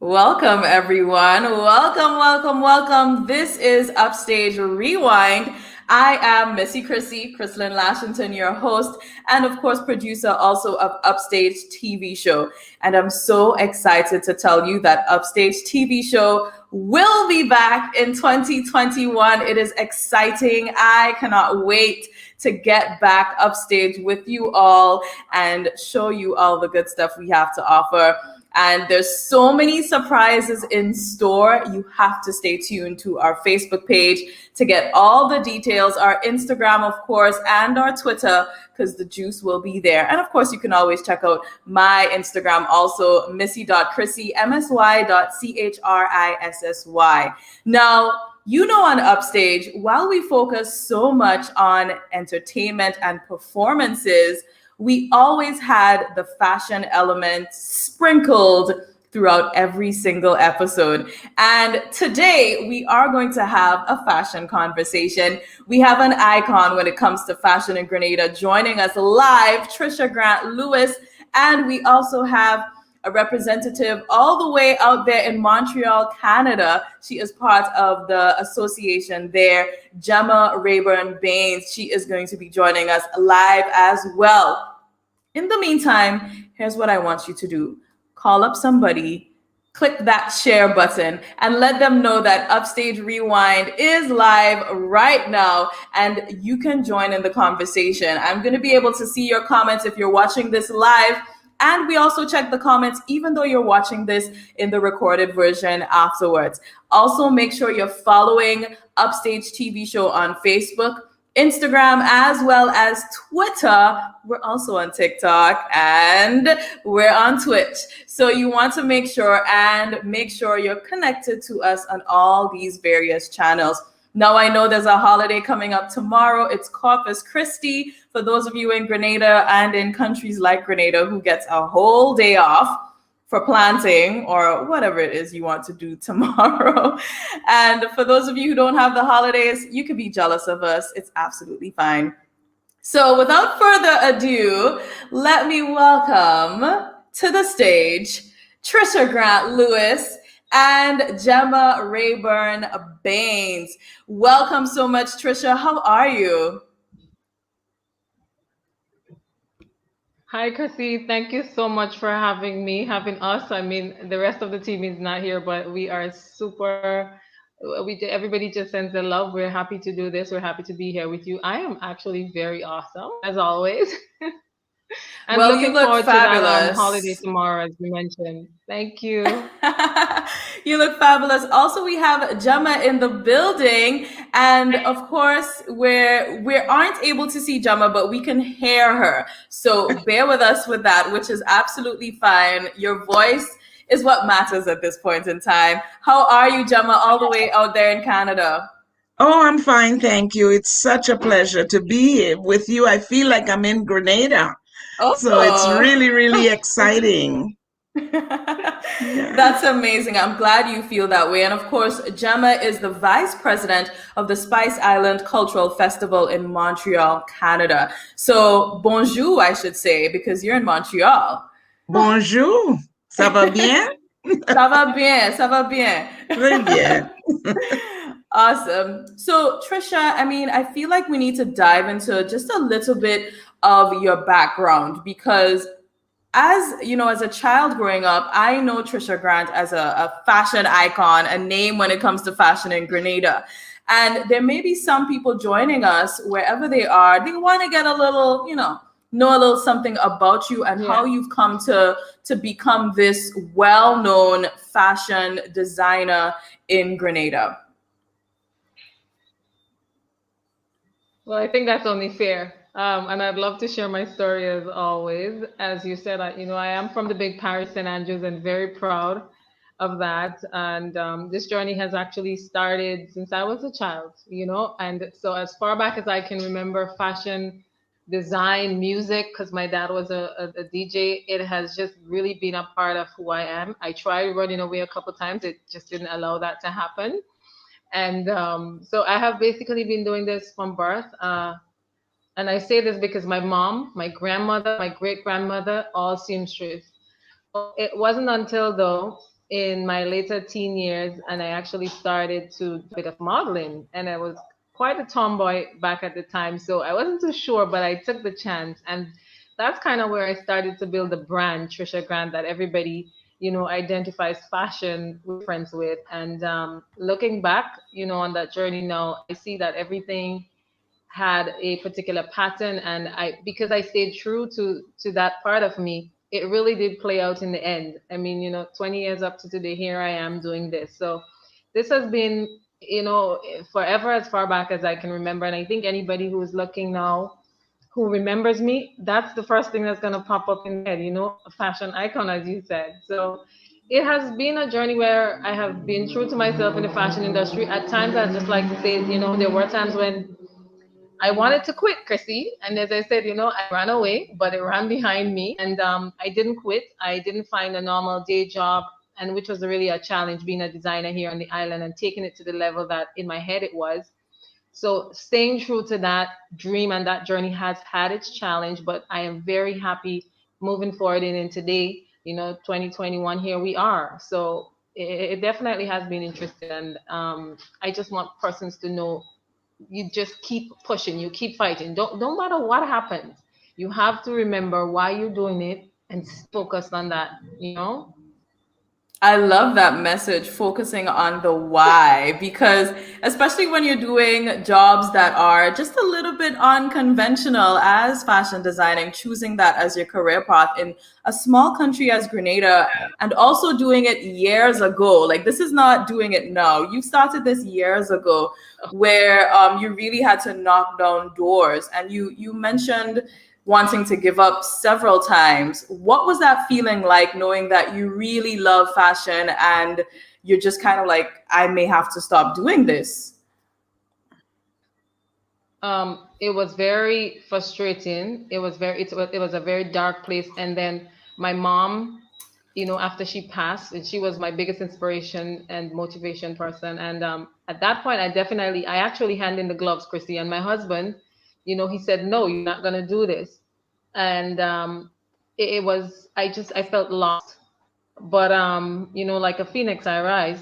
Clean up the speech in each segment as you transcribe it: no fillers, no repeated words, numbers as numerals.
Welcome, everyone. Welcome. This is Upstage Rewind. I am Msy.Chrissy, Chrislyn Lashington, your host, and of course, producer also of Upstage TV show. And I'm so excited to tell you that Upstage TV show will be back in 2021. It is exciting. I cannot wait to get back upstage with you all and show you all the good stuff we have to offer. And there's so many surprises in store. You have to stay tuned to our Facebook page to get all the details, our Instagram, of course, and our Twitter, because the juice will be there. And of course, you can always check out my Instagram also, Msy.Chrissy, MSY.CHRISSY. Now, you know, on Upstage, while we focus so much on entertainment and performances, we always had the fashion element sprinkled throughout every single episode. And today we are going to have a fashion conversation. We have an icon when it comes to fashion in Grenada joining us live, Tricia Grant-Lewis. And we also have a representative all the way out there in Montreal, Canada. She is part of the association there, Gemma Rayburn-Baines. She is going to be joining us live as well. In the meantime, here's what I want you to do. Call up somebody, click that share button, and let them know that Upstage Rewind is live right now, and you can join in the conversation. I'm going to be able to see your comments if you're watching this live. And we also check the comments, even though you're watching this in the recorded version afterwards. Also, make sure you're following Upstage TV show on Facebook, Instagram, as well as Twitter. We're also on TikTok and we're on Twitch. So you want to make sure you're connected to us on all these various channels. Now, I know there's a holiday coming up tomorrow. It's Corpus Christi. For those of you in Grenada and in countries like Grenada who gets a whole day off for planting or whatever it is you want to do tomorrow. And for those of you who don't have the holidays, you can be jealous of us. It's absolutely fine. So without further ado, let me welcome to the stage Tricia Grant-Lewis and Gemma Rayburn-Baines. Welcome so much, Tricia. How are you? Hi, Chrissy. Thank you so much for having us. I mean, the rest of the team is not here, but we are super. Everybody just sends the love. We're happy to do this. We're happy to be here with you. I am actually very awesome, as always. And Well, you looking look forward fabulous. to that holiday tomorrow, as you mentioned. Thank you. You look fabulous. Also, we have Gemma in the building, and of course, we aren't able to see Gemma, but we can hear her. So bear with us with that, which is absolutely fine. Your voice is what matters at this point in time. How are you, Gemma, all the way out there in Canada? Oh, I'm fine, thank you. It's such a pleasure to be here with you. I feel like I'm in Grenada. Oh. So it's really, really exciting. That's amazing. I'm glad you feel that way. And of course, Gemma is the vice president of the Spice Island Cultural Festival in Montreal, Canada. So bonjour, I should say, because you're in Montreal. Bonjour. Ça va bien? Ça va bien. Très bien. Awesome. So, Tricia, I mean, I feel like we need to dive into just a little bit of your background because as you know, as a child growing up, I know Tricia Grant as a fashion icon, a name when it comes to fashion in Grenada. And there may be some people joining us wherever they are. They want to get a little, know a little something about you and how you've come to become this well-known fashion designer in Grenada. Well, I think that's only fair. And I'd love to share my story as always. As you said, I am from the big Paris St. Andrews and very proud of that. And this journey has actually started since I was a child, And so as far back as I can remember, fashion, design, music, because my dad was a DJ, it has just really been a part of who I am. I tried running away a couple of times. It just didn't allow that to happen. And so I have basically been doing this from birth. And I say this because my mom, my grandmother, my great-grandmother, all seamstress. It wasn't until, though, in my later teen years, and I actually started to do a bit of modeling, and I was quite a tomboy back at the time, so I wasn't too sure, but I took the chance, and that's kind of where I started to build the brand Tricia Grant that everybody identifies fashion with friends with. And looking back, on that journey now, I see that everything had a particular pattern, and I because I stayed true to that part of me, it really did play out in the end. I mean, 20 years up to today, here I am doing this. So this has been, forever, as far back as I can remember. And I think anybody who is looking now, who remembers me, that's the first thing that's going to pop up in their head, a fashion icon, as you said. So it has been a journey where I have been true to myself in the fashion industry. At times, I just like to say, there were times when I wanted to quit, Chrissy. And as I said, I ran away, but it ran behind me. And I didn't quit. I didn't find a normal day job, and which was really a challenge being a designer here on the island and taking it to the level that in my head it was. So staying true to that dream and that journey has had its challenge, but I am very happy moving forward. And in today, 2021, here we are. So it definitely has been interesting. And I just want persons to know, you just keep pushing, you keep fighting. Don't matter what happens. You have to remember why you're doing it and focus on that. I love that message, focusing on the why, because especially when you're doing jobs that are just a little bit unconventional as fashion designing, choosing that as your career path in a small country as Grenada, and also doing it years ago. Like, this is not doing it now. You started this years ago, where you really had to knock down doors. And you mentioned wanting to give up several times. What was that feeling like, knowing that you really love fashion and you're just kind of like, I may have to stop doing this? It was very frustrating. It was a very dark place. And then my mom, after she passed, and she was my biggest inspiration and motivation person. And at that point, I actually handed in the gloves, Chrissy. And my husband, he said, no, you're not going to do this. And it was, I felt lost. But like a phoenix, I rise.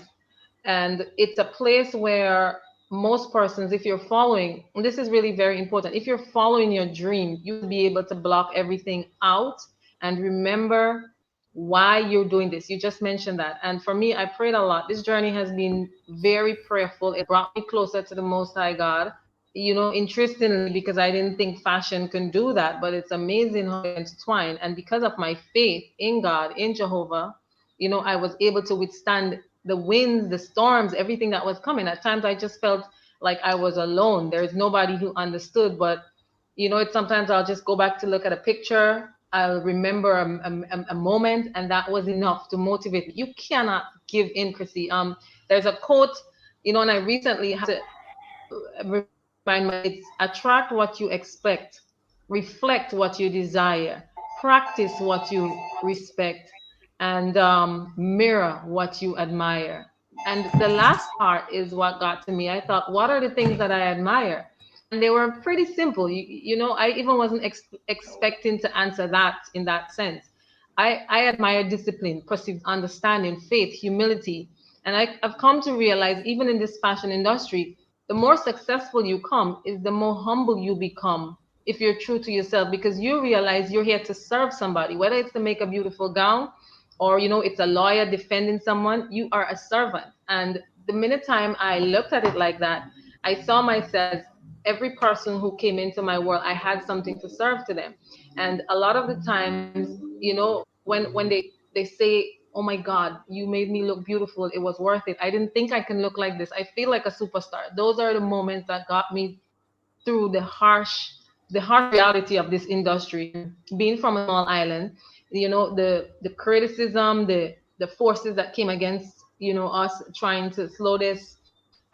And it's a place where most persons, if you're following, and this is really very important, if you're following your dream, you'll be able to block everything out and remember why you're doing this. You just mentioned that. And for me, I prayed a lot. This journey has been very prayerful. It brought me closer to the Most High God. Interestingly, because I didn't think fashion can do that, but it's amazing how they intertwine. And because of my faith in God, in Jehovah, I was able to withstand the winds, the storms, everything that was coming. At times I just felt like I was alone. There's nobody who understood. But it's sometimes I'll just go back to look at a picture. I'll remember a moment, and that was enough to motivate me. You cannot give in, Chrissy. There's a quote, and I recently had to remind myself, it's attract what you expect, reflect what you desire, practice what you respect, and mirror what you admire. And the last part is what got to me. I thought, what are the things that I admire? And they were pretty simple. I even wasn't expecting to answer that in that sense. I admire discipline, perceived understanding, faith, humility. And I've come to realize, even in this fashion industry, the more successful you come is the more humble you become if you're true to yourself, because you realize you're here to serve somebody, whether it's to make a beautiful gown or it's a lawyer defending someone. You are a servant. And the minute time I looked at it like that, I saw myself as every person who came into my world, I had something to serve to them. And a lot of the times, when they say, oh my God, you made me look beautiful, it was worth it, I didn't think I can look like this, I feel like a superstar, those are the moments that got me through the harsh reality of this industry. Being from a small island, the criticism, the forces that came against us trying to slow this,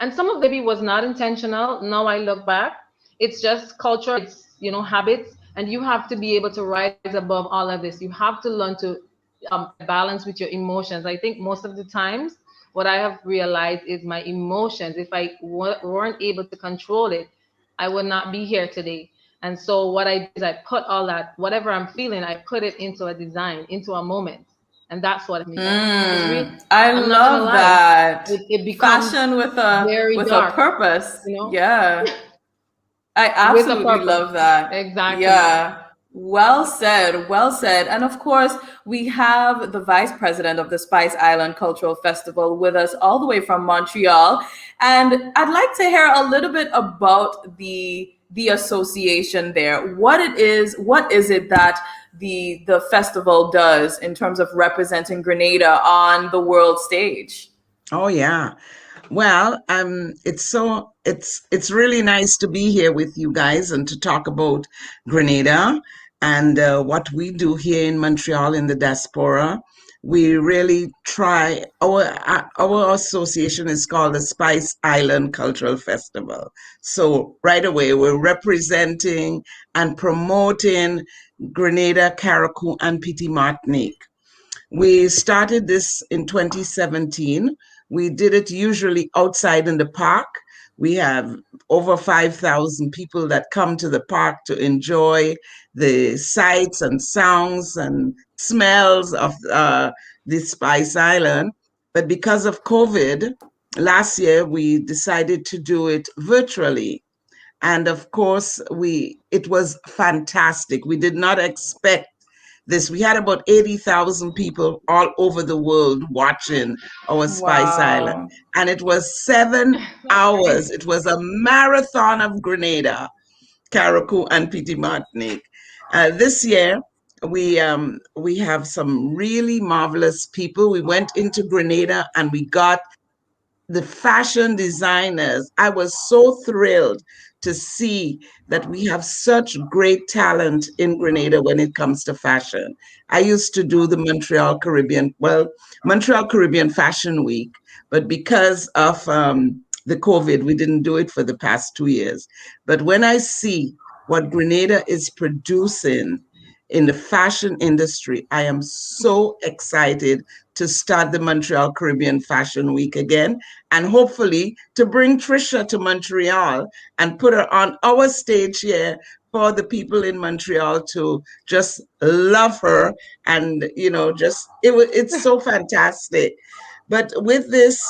and some of maybe was not intentional. Now I look back, it's just culture, it's habits, and you have to be able to rise above all of this. You have to learn to balance with your emotions. I think most of the times what I have realized is my emotions, if I weren't able to control it, I would not be here today. And so what I did is I put all that, whatever I'm feeling, I put it into a design, into a moment. And that's what me up. It's really, I I'm not gonna love lie, that. it becomes Fashion very with a dark, purpose. you know, Yeah. I with a absolutely purpose. love that. Exactly. Yeah. Well said. Well said. And of course, we have the vice president of the Spice Island Cultural Festival with us all the way from Montreal. And I'd like to hear a little bit about the association there. What is it that the festival does in terms of representing Grenada on the world stage? Oh yeah. Well, it's really nice to be here with you guys and to talk about Grenada and what we do here in Montreal in the diaspora. We really try. Our association is called the Spice Island Cultural Festival. So right away, we're representing and promoting Grenada, Carriacou, and Petite Martinique. We started this in 2017. We did it usually outside in the park. We have over 5,000 people that come to the park to enjoy the sights and sounds and smells of the Spice Island. But because of COVID, last year we decided to do it virtually. And of course, it was fantastic. We did not expect this. We had about 80,000 people all over the world watching our Spice Island. Wow. And it was 7 hours. Crazy. It was a marathon of Grenada, Carriacou, and Petite Martinique. This year, we have some really marvelous people. We went into Grenada and we got the fashion designers. I was so thrilled to see that we have such great talent in Grenada when it comes to fashion. I used to do the Montreal Caribbean Fashion Week, but because of the COVID, we didn't do it for the past 2 years. But when I see what Grenada is producing in the fashion industry, I am so excited to start the Montreal Caribbean Fashion Week again, and hopefully to bring Tricia to Montreal and put her on our stage here for the people in Montreal to just love her. And it's so fantastic. But with this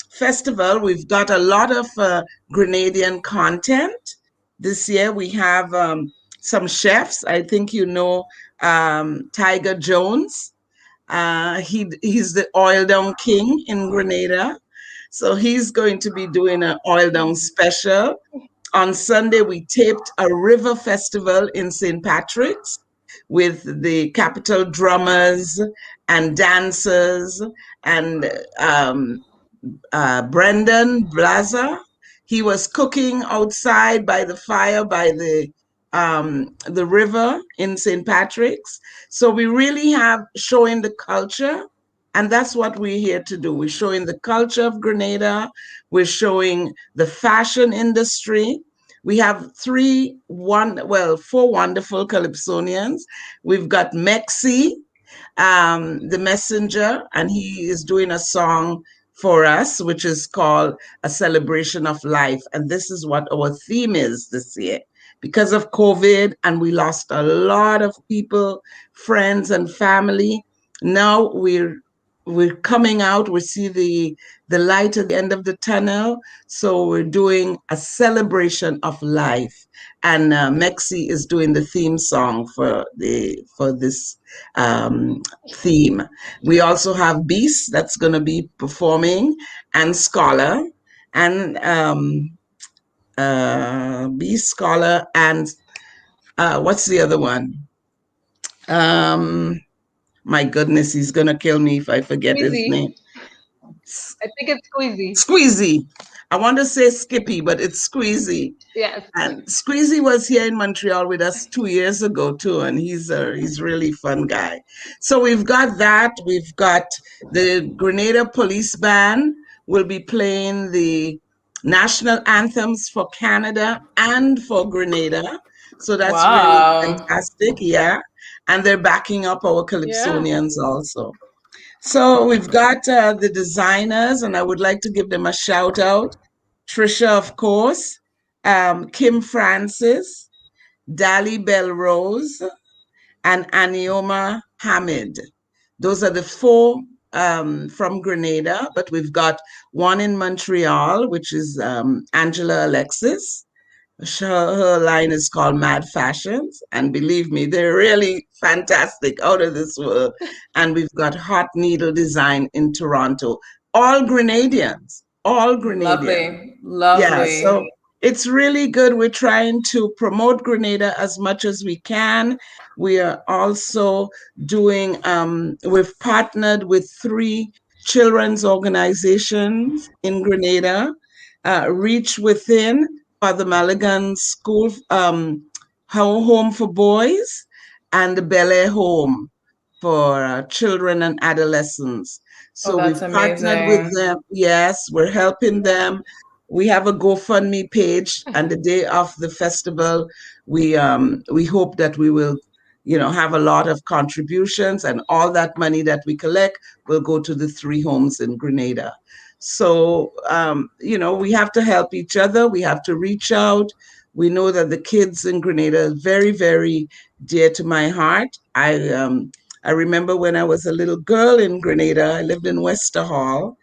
festival, we've got a lot of Grenadian content. This year we have some chefs. I think Tiger Jones. He's the oil down king in Grenada. So he's going to be doing an oil down special. On Sunday, we taped a river festival in St. Patrick's with the capital drummers and dancers and Brendan Blazer. He was cooking outside by the fire by the river in St. Patrick's. So we really have showing the culture, and that's what we're here to do. We're showing the culture of Grenada. We're showing the fashion industry. We have four wonderful Calypsonians. We've got Msy, the messenger, and he is doing a song for us, which is called A Celebration of Life. And this is what our theme is this year. Because of COVID, and we lost a lot of people, friends and family. Now we're coming out. We see the light at the end of the tunnel. So we're doing a celebration of life. And Msy is doing the theme song for this theme. We also have Beast that's going to be performing, and Scholar, and Beast, Scholar, and what's the other one? My goodness, he's going to kill me if I forget his Squeezy. name. I think it's Squeezy. Squeezy. I want to say Skippy, but it's Squeezy. Yes. And Squeezy was here in Montreal with us 2 years ago too, and he's really fun guy. So we've got that. We've got the Grenada Police Band will be playing the national anthems for Canada and for Grenada. So that's really Wow. fantastic, yeah. And they're backing up our Yeah. Calypsonians also. So we've got the designers, and I would like to give them a shout out. Tricia, of course, Kim Francis, Dali Belrose, and Anioma Hamid. Those are the four from Grenada, but we've got one in Montreal, which is Angela Alexis. Her line is called Mad Fashions, and believe me, they're really fantastic, out of this world. And we've got Hot Needle Design in Toronto, all Grenadians, all Grenadians. Lovely, Yeah, lovely. so it's really good. We're trying to promote Grenada as much as we can. We are also doing, we've partnered with three children's organizations in Grenada, Reach Within for the Mulligan School Home for Boys, and the Bel Air Home for children and adolescents. Oh, So that's we've partnered with amazing. them. Yes, we're helping them. We have a GoFundMe page, and the day of the festival, we hope that we will, have a lot of contributions, and all that money that we collect will go to the three homes in Grenada. So, we have to help each other. We have to reach out. We know that the kids in Grenada are very, very dear to my heart. I remember when I was a little girl in Grenada, I lived in Wester Hall,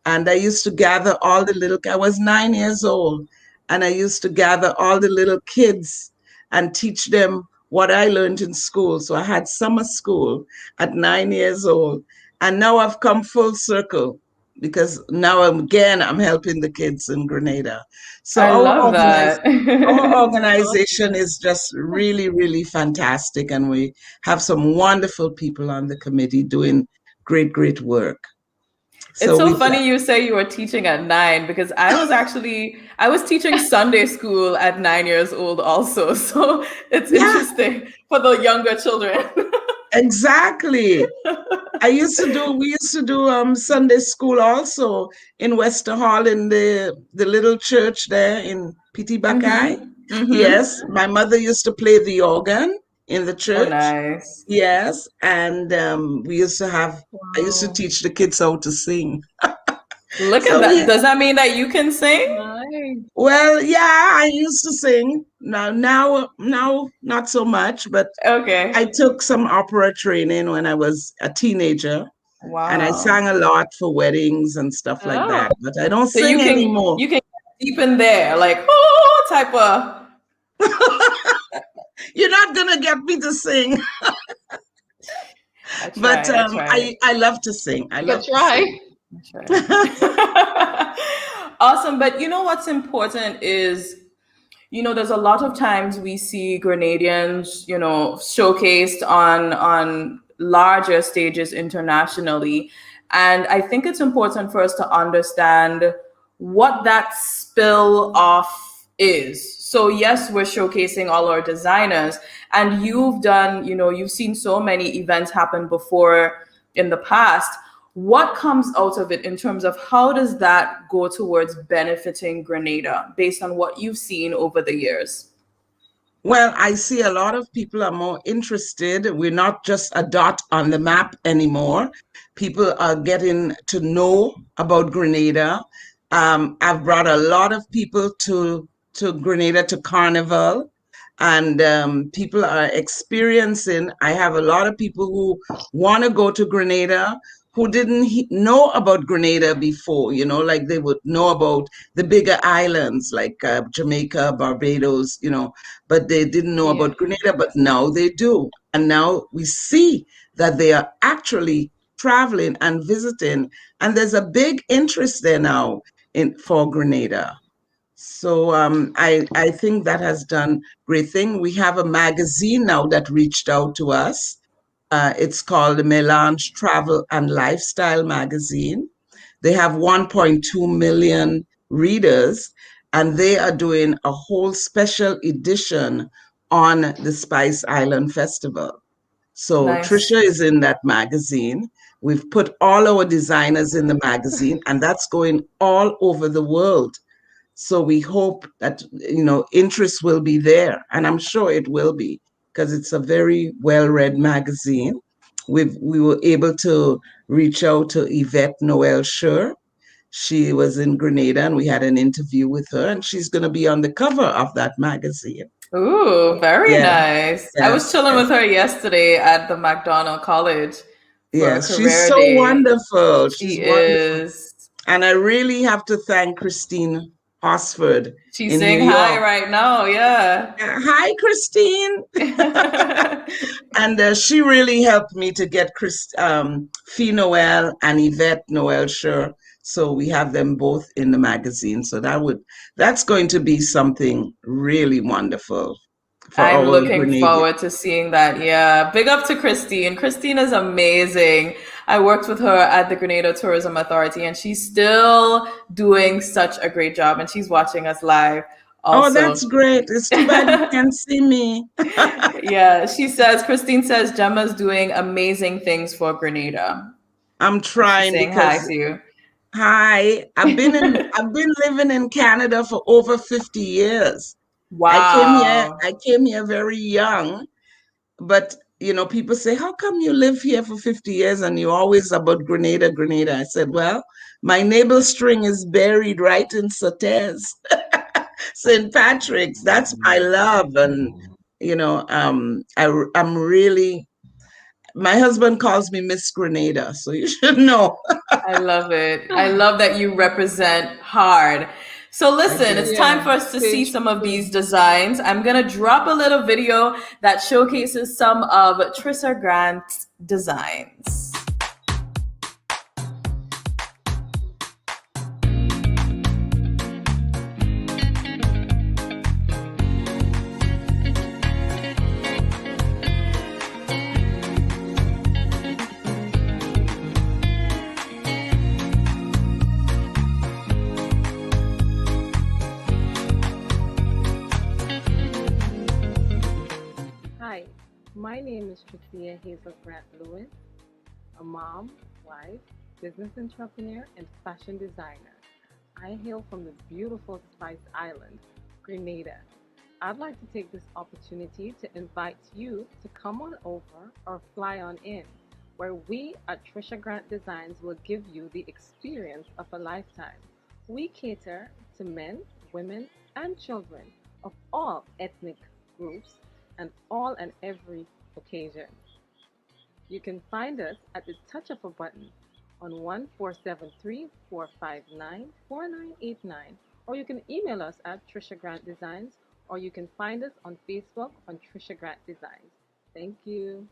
and I used to gather all the I was 9 years old, and I used to gather all the little kids and teach them what I learned in school. So I had summer school at 9 years old. And now I've come full circle because now I'm helping the kids in Grenada. So I love that. our Awesome. organization is just really, really fantastic. And we have some wonderful people on the committee doing great, great work. It's So so we funny you say you were teaching at 9 because I was teaching Sunday school at 9 years old also. So it's Yeah, interesting for the younger children. exactly. We used to do Sunday school also in Wester Hall in the little church there in Piti-Buckeye. Mm-hmm. Mm-hmm. Yes, my mother used to play the organ in the Oh, church. nice. Yes, and I used to Wow. teach the kids how to sing. Look at So that. Does that mean that you can sing? Nice. well, yeah, I used to sing. Now, not so much, but I Okay. took some opera training when I was a teenager, and I Wow. sang a lot for weddings and stuff like Oh, that, but I don't So you sing can anymore. you can get deep in there, like oh type of. You're not gonna get me to sing, I but try. I try. I love to sing. I you could love to try. sing. I try. Awesome. But you know what's important is, there's a lot of times we see Grenadians, showcased on larger stages internationally. And I think it's important for us to understand what that spill off is. So yes, we're showcasing all our designers, and you've seen so many events happen before in the past. What comes out of it in terms of how does that go towards benefiting Grenada based on what you've seen over the years? Well, I see a lot of people are more interested. We're not just a dot on the map anymore. People are getting to know about Grenada. I've brought a lot of people to Grenada to Carnival, and people are experiencing. I have a lot of people who want to go to Grenada who didn't know about Grenada before. Like they would know about the bigger islands like Jamaica, Barbados, but they didn't know Yeah. about Grenada, but now they do. And now we see that they are actually traveling and visiting, and there's a big interest there now for Grenada. So I think that has done great thing. We have a magazine now that reached out to us. It's called the Melange Travel and Lifestyle Magazine. They have 1.2 million readers, and they are doing a whole special edition on the Spice Island Festival. So Nice. Tricia is in that magazine. We've put all our designers in the magazine, and that's going all over the world. So we hope that, interest will be there, and I'm sure it will be because it's a very well-read magazine. We were able to reach out to Yvette Noel Schur. She was in Grenada, and we had an interview with her, and she's going to be on the cover of that magazine. Ooh, very Yeah, nice. I was yes, chilling yes. with her yesterday at the McDonald College for a Yes, she's career so day. wonderful. She's She wonderful. is. And I really have to thank Christine Osford She's in New saying hi York. right now. Yeah. Hi, Christine. And she really helped me to get Fee Noel and Yvette Noel Sure. So we have them both in the magazine. So that's going to be something really wonderful for I'm our looking Grenadian. forward to seeing that. Yeah. Big up to Christine. Christine is amazing. I worked with her at the Grenada Tourism Authority, and she's still doing such a great job. And she's watching us live Oh, also. that's great. It's too bad you can't see me. Yeah. Christine says Gemma's doing amazing things for Grenada. I'm And she's trying saying hi because to you. hi, I've been living in Canada for over 50 years. Wow. I came here very young, but people say, "How come you live here for 50 years and you always about Grenada, Grenada?" I said, "Well, my navel string is buried right in Sautez, St. Patrick's. That's my love." And I'm really my husband calls me Miss Grenada, so you should know. I love it. I love that you represent hard. So I listen, it's do. time for Yeah, us to stay see some of true. these designs. I'm gonna drop a little video that showcases some of Tricia Grant's designs. Hi, my name is Tricia Hazel Grant Lewis, a mom, wife, business entrepreneur, and fashion designer. I hail from the beautiful Spice Island, Grenada. I'd like to take this opportunity to invite you to come on over or fly on in, where we at Tricia Grant Designs will give you the experience of a lifetime. We cater to men, women, and children of all ethnic groups and all and every occasion. You can find us at the touch of a button on 1473-459-4989, or you can email us at Tricia Grant Designs, or you can find us on Facebook on Tricia Grant Designs. Thank you.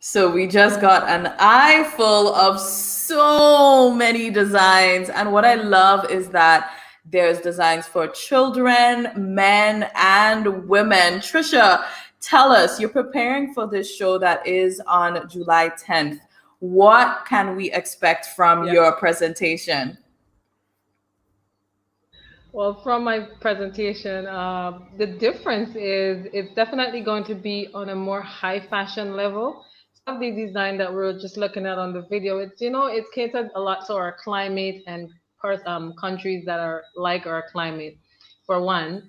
So we just got an eye full of so many designs. And what I love is that there's designs for children, men, and women. Tricia, Tell us, you're preparing for this show that is on July 10th. What can we expect from your presentation? Well, from my presentation, the difference is it's definitely going to be on a more high fashion level. Some of the design that we're just looking at on the video, it's catered a lot to our climate and countries that are like our climate, for one.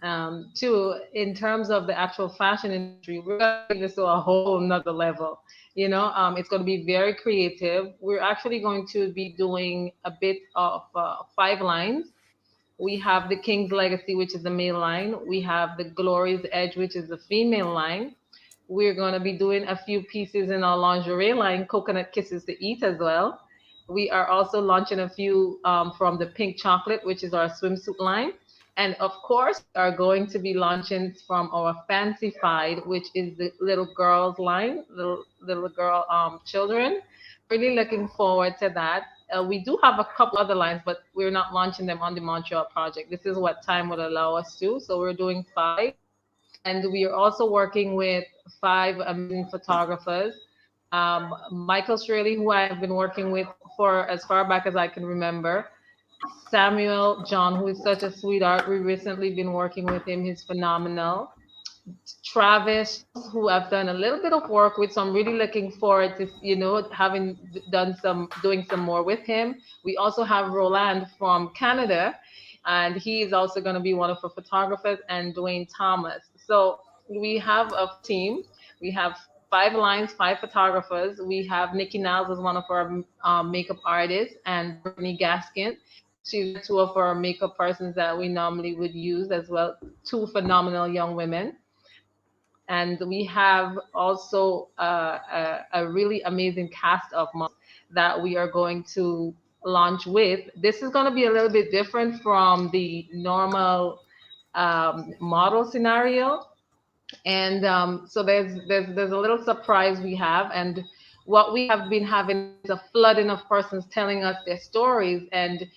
Two, in terms of the actual fashion industry, we're going to take this to a whole nother level. It's going to be very creative. We're actually going to be doing a bit of 5 lines. We have the King's Legacy, which is the male line. We have the Glory's Edge, which is the female line. We're going to be doing a few pieces in our lingerie line, Coconut Kisses to Eat as well. We are also launching a few from the Pink Chocolate, which is our swimsuit line. And of course, we are going to be launching from our Fancified, which is the little girls line, little girl children. Really looking forward to that. We do have a couple other lines, but we're not launching them on the Montreal project. This is what time would allow us to. So we're doing 5. And we are also working with 5 amazing photographers. Michael Straley, who I have been working with for as far back as I can remember. Samuel John, who is such a sweetheart. We've recently been working with him. He's phenomenal. Travis, who I've done a little bit of work with, so I'm really looking forward to, having doing some more with him. We also have Roland from Canada, and he is also going to be one of our photographers, and Dwayne Thomas. So we have a team. We have 5 lines, 5 photographers. We have Nikki Niles as one of our makeup artists, and Brittany Gaskin. She's 2 of our makeup persons that we normally would use as well. 2 phenomenal young women. And we have also a really amazing cast of models that we are going to launch with. This is going to be a little bit different from the normal model scenario. And so there's a little surprise we have. And what we have been having is a flooding of persons telling us their stories and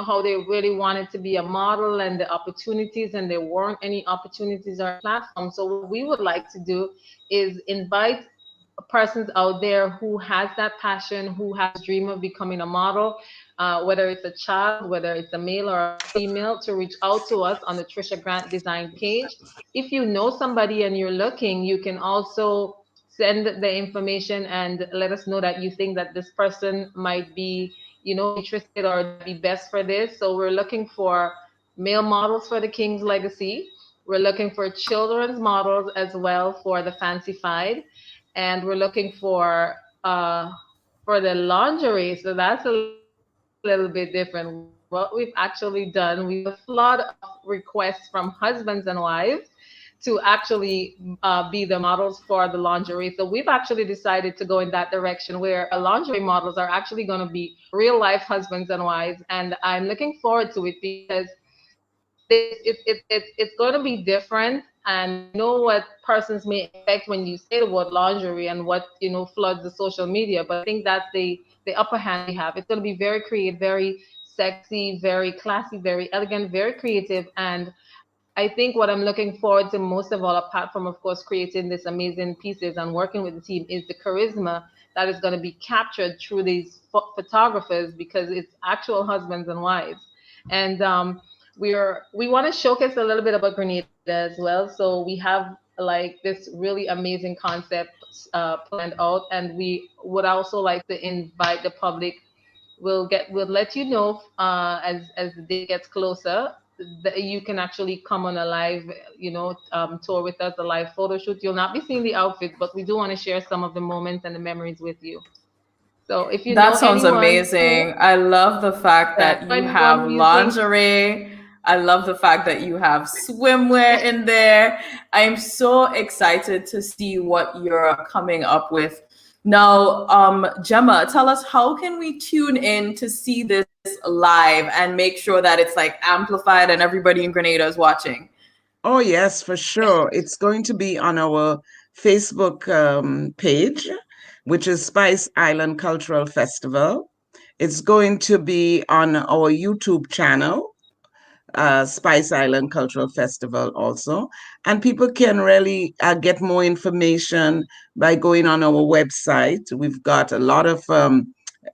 how they really wanted to be a model and the opportunities, and there weren't any opportunities or platforms. So what we would like to do is invite persons out there who has that passion, who has a dream of becoming a model, whether it's a child, whether it's a male or a female, to reach out to us on the Tricia Grant Design page. If you know somebody and you're looking, you can also send the information and let us know that you think that this person might be, interested or be best for this. So we're looking for male models for the King's Legacy. We're looking for children's models as well for the Fancified, and we're looking for the lingerie. So that's a little bit different. What we've actually done, we have a flood of requests from husbands and wives to actually be the models for the lingerie. So we've actually decided to go in that direction where our lingerie models are actually going to be real life husbands and wives. And I'm looking forward to it because it's going to be different. And I know what persons may expect when you say the word lingerie and what, floods the social media. But I think that's the upper hand we have. It's going to be very creative, very sexy, very classy, very elegant, very creative. And I think what I'm looking forward to most of all, apart from, of course, creating these amazing pieces and working with the team, is the charisma that is going to be captured through these photographers, because it's actual husbands and wives. And we want to showcase a little bit about Grenada as well. So we have like this really amazing concept planned out, and we would also like to invite the public. We'll let you know as the day gets closer that you can actually come on a live, tour with us, a live photo shoot. You'll not be seeing the outfit, but we do want to share some of the moments and the memories with you. So if you That know sounds anyone amazing. I love the fact that you have you think lingerie. I love the fact that you have swimwear in there. I am so excited to see what you're coming up with. Now, Gemma, tell us, how can we tune in to see this live and make sure that it's like amplified and everybody in Grenada is watching? Oh, yes, for sure. It's going to be on our Facebook page, which is Spice Island Cultural Festival. It's going to be on our YouTube channel, Spice Island Cultural Festival also. And people can really get more information by going on our website. We've got a lot of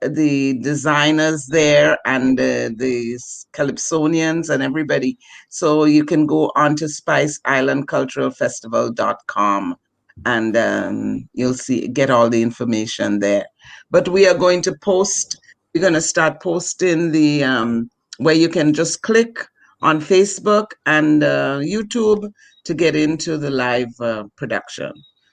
the designers there and the Calypsonians and everybody. So you can go on to spiceislandculturalfestival.com and you'll get all the information there. But we are going to we're going to start posting where you can just click on Facebook and YouTube to get into the live production.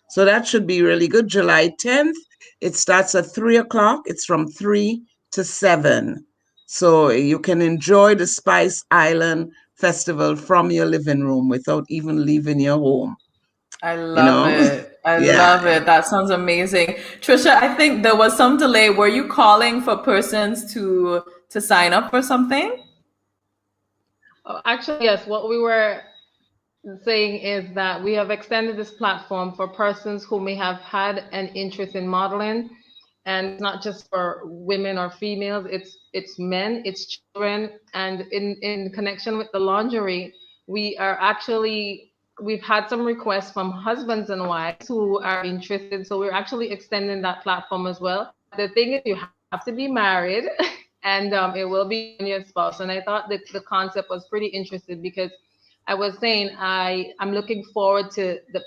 So that should be really good. July 10th, it starts at 3 o'clock. It's from 3 to 7. So you can enjoy the Spice Island Festival from your living room without even leaving your home. I love it. I love it. That sounds amazing. Tricia, I think there was some delay. Were you calling for persons to sign up for something? Actually, yes. What we were saying is that we have extended this platform for persons who may have had an interest in modeling, and it's not just for women or females, it's men, it's children. And in connection with the lingerie, we've had some requests from husbands and wives who are interested, so we're actually extending that platform as well. The thing is, you have to be married and it will be on your spouse. And I thought that the concept was pretty interesting because I was saying I'm looking forward to the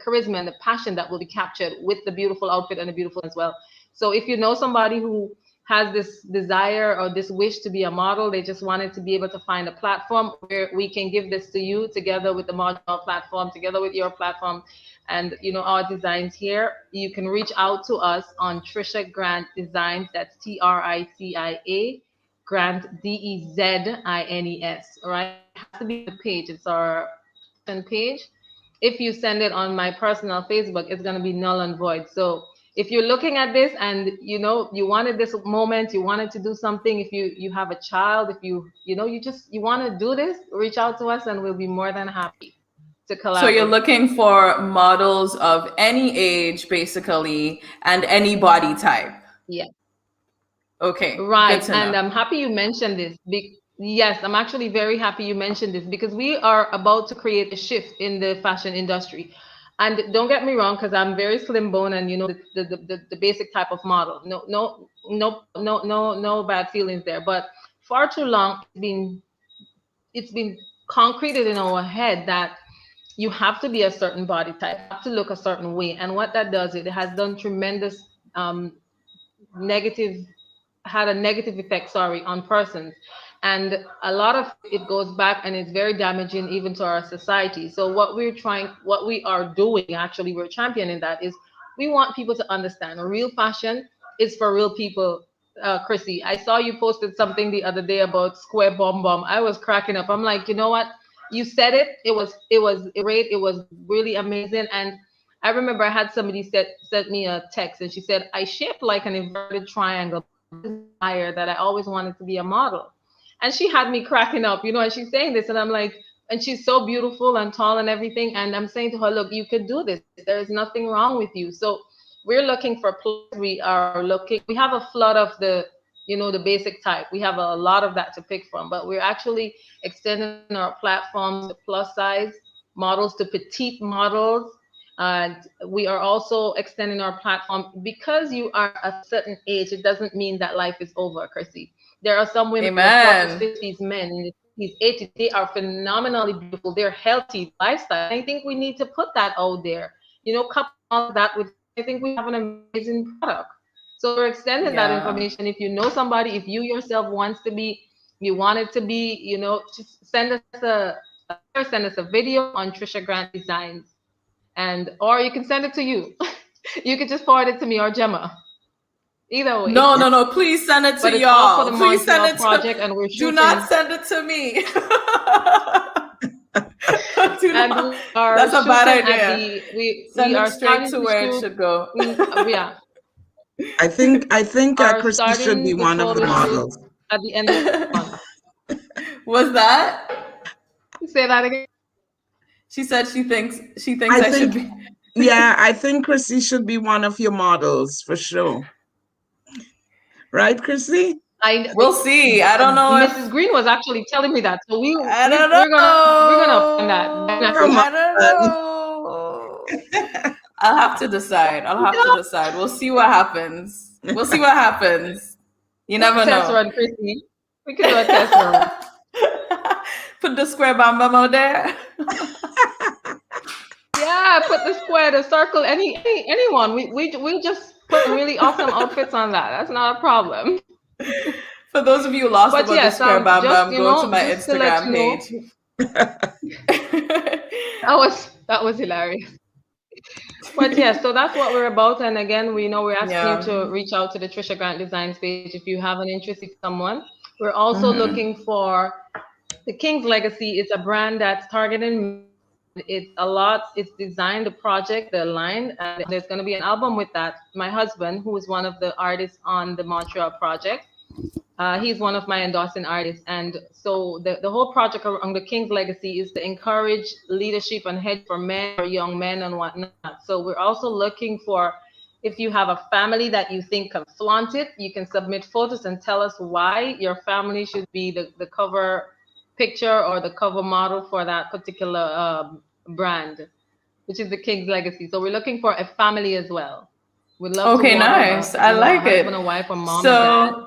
charisma and the passion that will be captured with the beautiful outfit and the beautiful as well. So if you know somebody who has this desire or this wish to be a model, they just wanted to be able to find a platform where we can give this to you together with the model platform, together with your platform, and our designs here. You can reach out to us on Tricia Grant Designs. That's Tricia Grant Dezines. All right, it has to be the page. It's our page. If you send it on my personal Facebook, it's going to be null and void. So if you're looking at this and you wanted this moment, you wanted to do something, if you have a child, if you want to do this, reach out to us and we'll be more than happy to collaborate. So you're looking for models of any age, basically, and any body type. Yeah. Okay. Right. And I'm happy you mentioned this. Yes, I'm actually very happy you mentioned this because we are about to create a shift in the fashion industry. And don't get me wrong, because I'm very slim bone and the basic type of model. No bad feelings there. But far too long it's been concreted in our head that you have to be a certain body type, you have to look a certain way. And what that does, it has done tremendous negative effect, on persons. And a lot of it goes back and it's very damaging even to our society. So what we are doing, actually, we're championing that is we want people to understand real fashion is for real people. Chrissy, I saw you posted something the other day about square bomb. I was cracking up. I'm like, you know what? You said it. It was great. It was really amazing. And I remember I had somebody sent me a text and she said, I shaped like an inverted triangle desire that I always wanted to be a model. And she had me cracking up, and she's saying this, and I'm like, and she's so beautiful and tall and everything. And I'm saying to her, look, you could do this. There is nothing wrong with you. So we're looking for, we have a flood of the basic type. We have a lot of that to pick from, but we're actually extending our platforms to plus size models, to petite models. And we are also extending our platform because you are a certain age. It doesn't mean that life is over, Chrissy. There are some women in the 40s, 50s, men in the 80s. They are phenomenally beautiful. They're healthy lifestyle. I think we need to put that out there. Couple all that with. I think we have an amazing product. So we're extending that information. If you know somebody, if you yourself want it to be, just send us a video on Tricia Grant Designs. Or you can send it to you. You could just forward it to me or Gemma. Either way. No. Please send it to y'all. Please send it project, and we're shooting. Do not send it to me. That's a bad idea. We are straight to where it should go. Yeah. I think Christy should be one of the models at the end of the month. Was that? Say that again. She said she thinks I should be. Yeah, I think Chrissy should be one of your models for sure. Right, Chrissy? We'll see. I don't know if Mrs. Green was actually telling me that, so I don't we're gonna know. plan that. Come I don't on. know. I'll have to decide. We'll see what happens. We'll see what happens. You never Test know. run, Chrissy. We can do a test run. Put the square bam out there. Yeah, put the square, the circle, anyone. We just put really awesome outfits on that. That's not a problem. For those of you lost But about the yes, square bam just bam, go to my just to let Instagram you know, page. that was hilarious. But yeah, so that's what we're about. And again, we're asking you to reach out to the Tricia Grant Designs page if you have an interest in someone. We're also looking for the King's Legacy. It's a brand that's targeting. It's designed, the project, the line, and there's going to be an album with that. My husband, who is one of the artists on the Montreal project, he's one of my endorsing artists. And so the whole project around the King's Legacy is to encourage leadership and head for men or young men and whatnot. So we're also looking for, if you have a family that you think can flaunt it, you can submit photos and tell us why your family should be the cover picture or the cover model for that particular brand, which is the King's Legacy. So we're looking for a family as well. We'd love to nice. I like a it. husband, a wife, or mom and dad.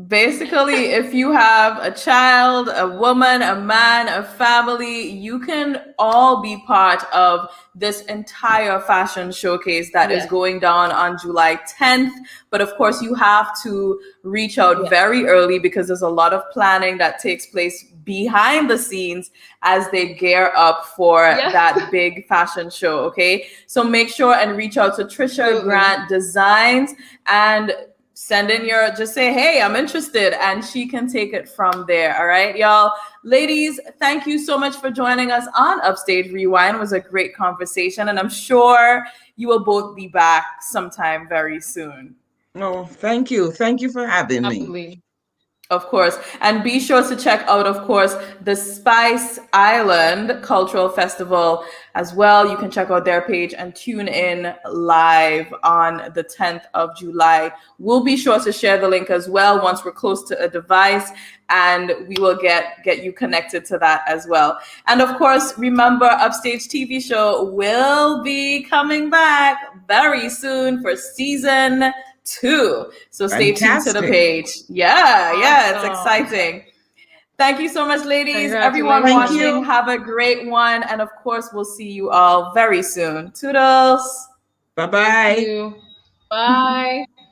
Basically, if you have a child, a woman, a man, a family, you can all be part of this entire fashion showcase that is going down on July 10th. But of course, you have to reach out very early because there's a lot of planning that takes place behind the scenes as they gear up for that big fashion show. Okay, so make sure and reach out to Tricia Grant Designs and send in just say, hey, I'm interested, and she can take it from there. All right, y'all. Ladies, thank you so much for joining us on Upstage Rewind. It was a great conversation, and I'm sure you will both be back sometime very soon. Oh, thank you. Thank you for having me. Of course. And be sure to check out, of course, the Spice Island Cultural Festival as well. You can check out their page and tune in live on the 10th of July. We'll be sure to share the link as well once we're close to a device, and we will get you connected to that as well. And of course, remember, Upstage TV show will be coming back very soon for season 2. So stay tuned to the page. Yeah, it's exciting. Thank you so much, ladies. Everyone watching, have a great one. And of course, we'll see you all very soon. Toodles. Bye-bye. Bye.